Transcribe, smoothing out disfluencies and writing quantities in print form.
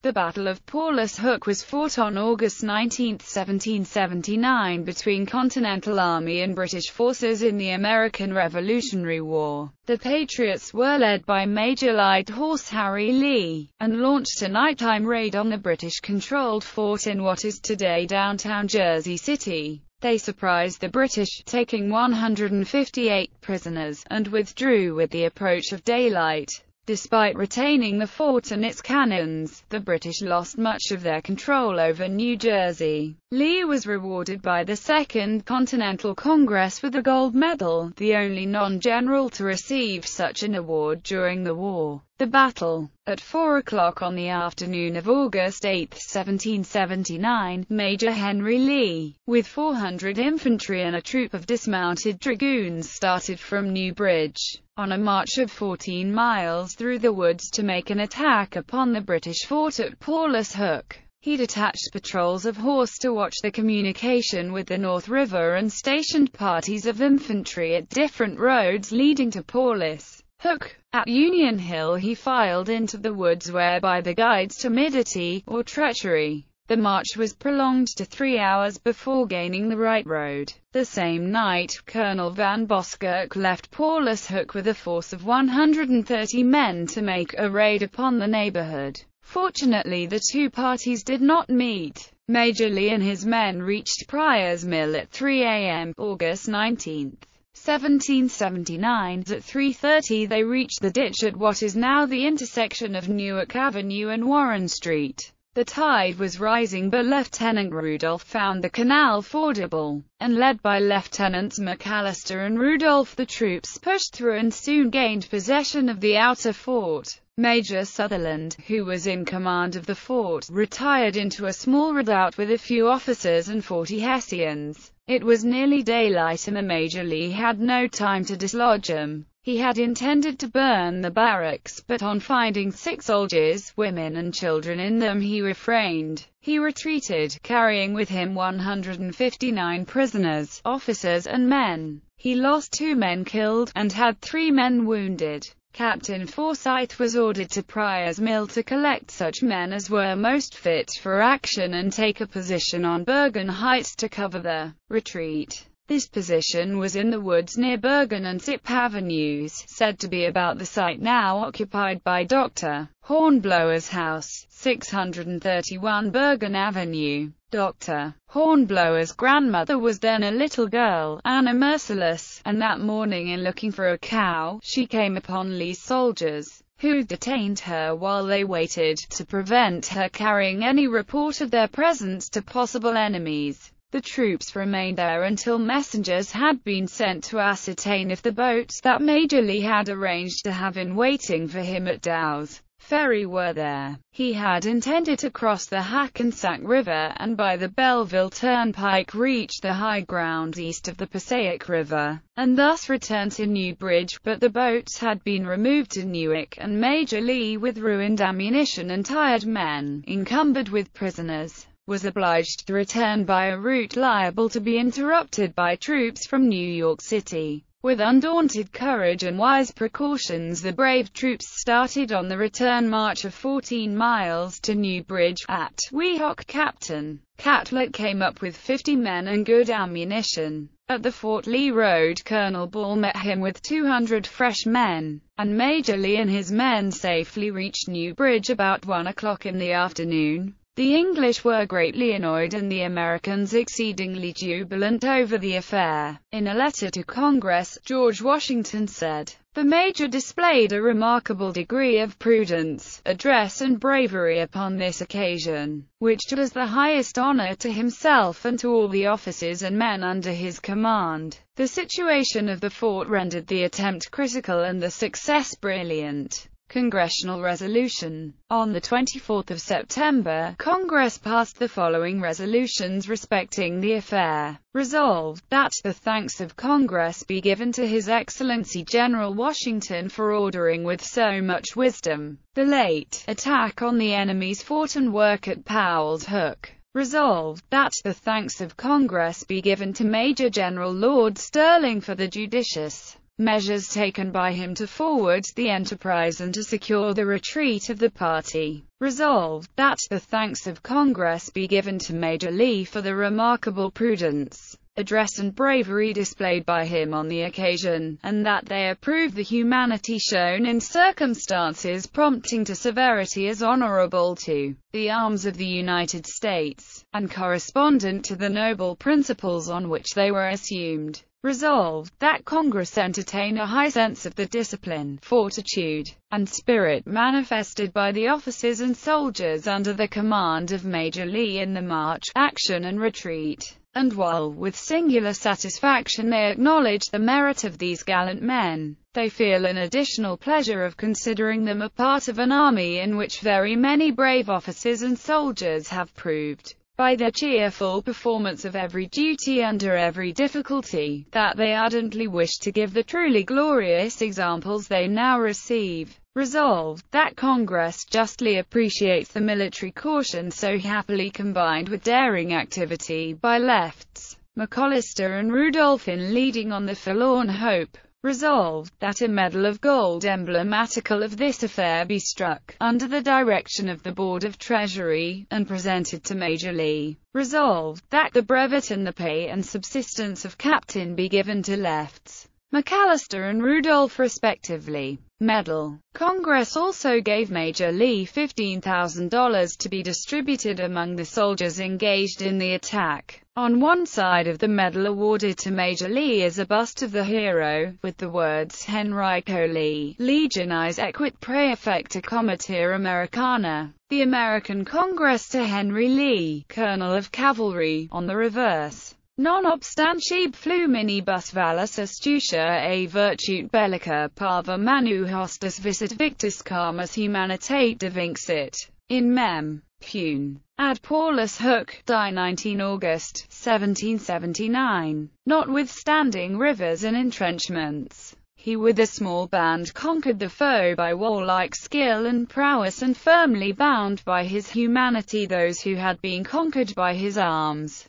The Battle of Paulus Hook was fought on August 19, 1779 between Continental Army and British forces in the American Revolutionary War. The Patriots were led by Major Light Horse Harry Lee, and launched a nighttime raid on the British-controlled fort in what is today downtown Jersey City. They surprised the British, taking 158 prisoners, and withdrew with the approach of daylight. Despite retaining the fort and its cannons, the British lost much of their control over New Jersey. Lee was rewarded by the Second Continental Congress with a gold medal, the only non-general to receive such an award during the war. The battle. At 4 o'clock on the afternoon of August 8, 1779, Major Henry Lee, with 400 infantry and a troop of dismounted dragoons, started from New Bridge, on a march of 14 miles through the woods to make an attack upon the British fort at Paulus Hook. He detached patrols of horse to watch the communication with the North River and stationed parties of infantry at different roads leading to Paulus Hook. At Union Hill he filed into the woods where, by the guide's timidity, or treachery, the march was prolonged to 3 hours before gaining the right road. The same night, Colonel Van Boskirk left Paulus Hook with a force of 130 men to make a raid upon the neighborhood. Fortunately, the two parties did not meet. Major Lee and his men reached Pryor's Mill at 3 a.m. August 19, 1779. At 3:30 they reached the ditch at what is now the intersection of Newark Avenue and Warren Street. The tide was rising, but Lieutenant Rudolph found the canal fordable, and led by Lieutenants McAllister and Rudolph, the troops pushed through and soon gained possession of the outer fort. Major Sutherland, who was in command of the fort, retired into a small redoubt with a few officers and 40 Hessians. It was nearly daylight and the Major Lee had no time to dislodge them. He had intended to burn the barracks, but on finding 6 soldiers, women and children in them, he refrained. He retreated, carrying with him 159 prisoners, officers and men. He lost 2 men killed, and had 3 men wounded. Captain Forsyth was ordered to Pryor's Mill to collect such men as were most fit for action and take a position on Bergen Heights to cover the retreat. This position was in the woods near Bergen and Sip Avenues, said to be about the site now occupied by Dr. Hornblower's house, 631 Bergen Avenue. Dr. Hornblower's grandmother was then a little girl, Anna Merciless, and that morning, in looking for a cow, she came upon Lee's soldiers, who detained her while they waited, to prevent her carrying any report of their presence to possible enemies. The troops remained there until messengers had been sent to ascertain if the boats that Major Lee had arranged to have in waiting for him at Dow's Ferry were there. He had intended to cross the Hackensack River, and by the Belleville Turnpike reach the high ground east of the Passaic River, and thus return to New Bridge, but the boats had been removed to Newark, and Major Lee, with ruined ammunition and tired men, encumbered with prisoners, was obliged to return by a route liable to be interrupted by troops from New York City. With undaunted courage and wise precautions, the brave troops started on the return march of 14 miles to New Bridge. At Weehawk, Captain Catlett came up with 50 men and good ammunition. At the Fort Lee Road, Colonel Ball met him with 200 fresh men, and Major Lee and his men safely reached New Bridge about 1 o'clock in the afternoon. The English were greatly annoyed and the Americans exceedingly jubilant over the affair. In a letter to Congress, George Washington said, "The Major displayed a remarkable degree of prudence, address and bravery upon this occasion, which does the highest honor to himself and to all the officers and men under his command. The situation of the fort rendered the attempt critical and the success brilliant." Congressional resolution. On the 24th of September, Congress passed the following resolutions respecting the affair. Resolved, that the thanks of Congress be given to His Excellency General Washington for ordering with so much wisdom the late attack on the enemy's fort and work at Powell's Hook. Resolved, that the thanks of Congress be given to Major General Lord Sterling for the judicious measures taken by him to forward the enterprise and to secure the retreat of the party. Resolved, that the thanks of Congress be given to Major Lee for the remarkable prudence, address and bravery displayed by him on the occasion, and that they approve the humanity shown in circumstances prompting to severity as honorable to the arms of the United States, and correspondent to the noble principles on which they were assumed. Resolved, that Congress entertain a high sense of the discipline, fortitude, and spirit manifested by the officers and soldiers under the command of Major Lee in the march, action and retreat, and while, with singular satisfaction, they acknowledge the merit of these gallant men, they feel an additional pleasure of considering them a part of an army in which very many brave officers and soldiers have proved, by their cheerful performance of every duty under every difficulty, that they ardently wish to give the truly glorious examples they now receive. Resolved, that Congress justly appreciates the military caution so happily combined with daring activity by Lefts, McAllister and Rudolph in leading on the forlorn hope. Resolved, that a medal of gold emblematical of this affair be struck, under the direction of the Board of Treasury, and presented to Major Lee. Resolved, that the brevet and the pay and subsistence of captain be given to Lefts, McAllister and Rudolph respectively. Medal. Congress also gave Major Lee $15,000 to be distributed among the soldiers engaged in the attack. On one side of the medal awarded to Major Lee is a bust of the hero, with the words Henrico Lee, Legionis equit praefecta comitatus Americana, the American Congress to Henry Lee, Colonel of Cavalry, on the reverse. Non obstantib fluminibus valus astutia a virtute bellica parva manu hostis visit victus carmus humanitate devinxit. In mem. Pune. Ad Paulus Hook, die 19 August, 1779. Notwithstanding rivers and entrenchments, he with a small band conquered the foe by warlike skill and prowess, and firmly bound by his humanity those who had been conquered by his arms.